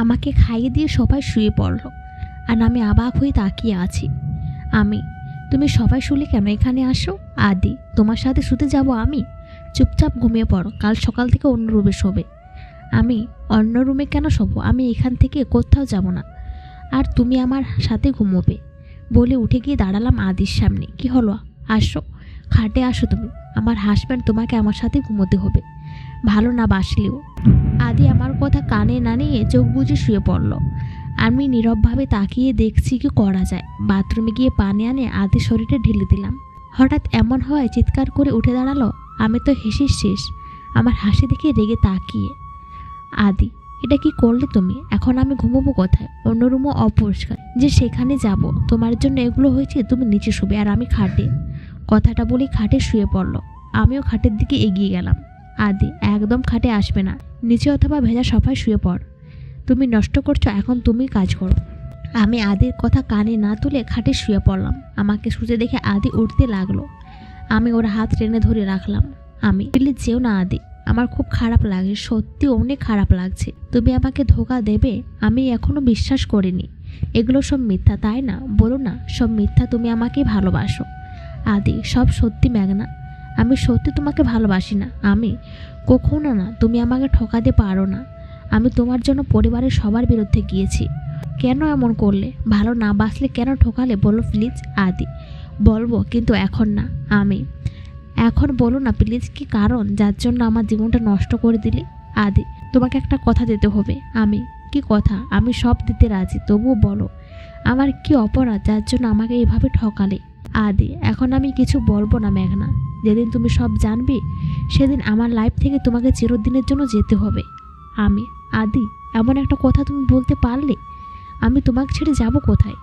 আমাকে খাইয়ে দিয়ে সবাই শুয়ে পড়ল, আর আমি অবাক হয়ে তাকিয়ে আছি। তুমি সবাই শুলে কেন এখানে আসো? আদি, তোমার সাথে শুতে যাব আমি? চুপচাপ ঘুমিয়ে পড়ো, কাল সকাল থেকে অন্য রুমে শোবে। আমি অন্য রুমে কেন শোবো? আমি এখান থেকে কোথাও যাব না, আর তুমি আমার সাথে ঘুমোবে। বলে উঠে গিয়ে দাঁড়ালাম আদির সামনে। কি হলো? আসো, খাটে আসো তুমি। আমার হাজব্যান্ড, তোমাকে আমার সাথে ঘুমোতে হবে, ভালো না বাসলেও। আদি আমার কথা কানে না নিয়ে চোখ বুজে শুয়ে পড়ল। আমি নীরবভাবে তাকিয়ে দেখছি কি করা যায়। বাথরুমে গিয়ে পানি আনে আদির শরীরে ঢেলে দিলাম। হঠাৎ এমন হয় চিৎকার করে উঠে দাঁড়ালো। আমি তো হেসে শেষ, আমার হাসি দেখে রেগে তাকিয়ে। আদি, এটা কি করলে তুমি? এখন আমি ঘুমোবো কোথায়? অন্য রুমও অপরিষ্কার, যে সেখানে যাব? তোমার জন্য এগুলো হয়েছে, তুমি নিচে শুবে আর আমি খাটে। কথাটা বলে খাটে শুয়ে পড়ল। আমিও খাটের দিকে এগিয়ে গেলাম। আদি, একদম খাটে আসবে না, নিচে অথবা ভেজা সোফায় শুয়ে পড়। তুমি নষ্ট করছো, এখন তুমি কাজ করো। আমি আদির কথা কানে না তুলে খাটে শুয়ে পড়লাম। আমাকে শুতে দেখে আদি উঠতে লাগলো। আমি ওর হাত টেনে ধরে রাখলাম। প্লিজ যেও না আদি, আমার খুব খারাপ লাগছে, সত্যি অনেক খারাপ লাগছে। তুমি আমাকে ধোঁকা দেবে আমি এখনো বিশ্বাস করিনি। এগুলো সব মিথ্যা, তাই না? বলো না সব মিথ্যা, তুমি আমাকে ভালোবাসো। আদি, সব সত্যি মেঘনা, আমি সত্যি তোমাকে ভালোবাসি না। আমি কখনো না, তুমি আমাকে ঠকাতে পারো না। আমি তোমার জন্য পরিবারের সবার বিরুদ্ধে গিয়েছি। কেন এমন করলে? ভালো না বাসলে কেন ঠকালে বলো প্লিজ। আদি, বলবো, কিন্তু এখন না। এখন বলো না প্লিজ, কি কারণ যার জন্য আমার জীবনটা নষ্ট করে দিলে? আদি, তোমাকে একটা কথা দিতে হবে। কি কথা? আমি সব দিতে রাজি, তবুও বলো আমার কি অপরাধ যার জন্য আমাকে এভাবে ঠকালে? আদি, এখন আমি কিছু বলবো না মেঘনা। যেদিন তুমি সব জানবে সেদিন আমার লাইফ থেকে তোমাকে চিরদিনের জন্য যেতে হবে। আদি, এমন একটা কথা তুমি বলতে পারলে? আমি তোমাকে ছেড়ে যাব কোথায়?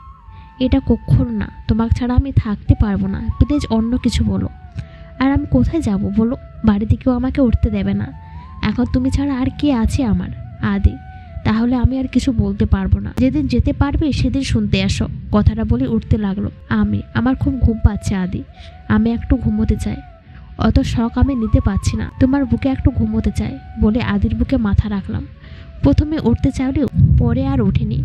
এটা কখনো না, তোমাকে ছাড়া আমি থাকতে পারবো না। প্লিজ অন্য কিছু বলো। আর আমি কোথায় যাব বলো? বাড়িতে কেউ আমাকে উঠতে দেবে না। এখন তুমি ছাড়া আর কে আছে আমার? আদি, তাহলে আমি আর কিছু বলতে পারবো না। যেদিন যেতে পারবে সেদিন শুনতে আসো। কথাটা বলে উঠতে লাগলো। আমার খুব ঘুম পাচ্ছে আদি, আমি একটু ঘুমোতে চাই। অত শখ আমি নিতে পারছি না, তোমার বুকে একটু ঘুমোতে চাই। বলে আদির বুকে মাথা রাখলাম। প্রথমে উঠতে চাইলেও পরে আর উঠিনি।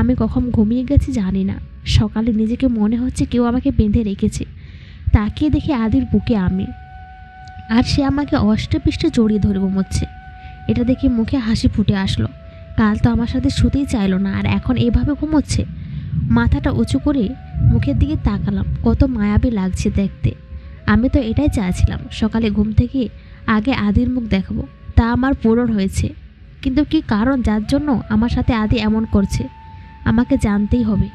আমি কখন ঘুমিয়ে গেছি জানি না। সকালে নিজেকে মনে হচ্ছে কেউ আমাকে বেঁধে রেখেছে। তাকিয়ে দেখি আদির বুকে আমি, আর সে আমাকে অষ্টে পৃষ্ঠে জড়িয়ে ধরে ঘুমোচ্ছে। এটা দেখে মুখে হাসি ফুটে আসলো। কাল তো আমার সাথে শুতেই চাইলো না, আর এখন এভাবে ঘুমোচ্ছে। মাথাটা উঁচু করে মুখের দিকে তাকালাম, কত মায়াবী লাগছে দেখতে। আমি তো এটাই চাইছিলাম, সকালে ঘুম থেকে আগে আদির মুখ দেখব। তা আমার পূরণ হয়েছে। কিন্তু কি কারণ যার জন্য আমার সাথে আদি এমন করছে? আমাকে জানতেই হবে।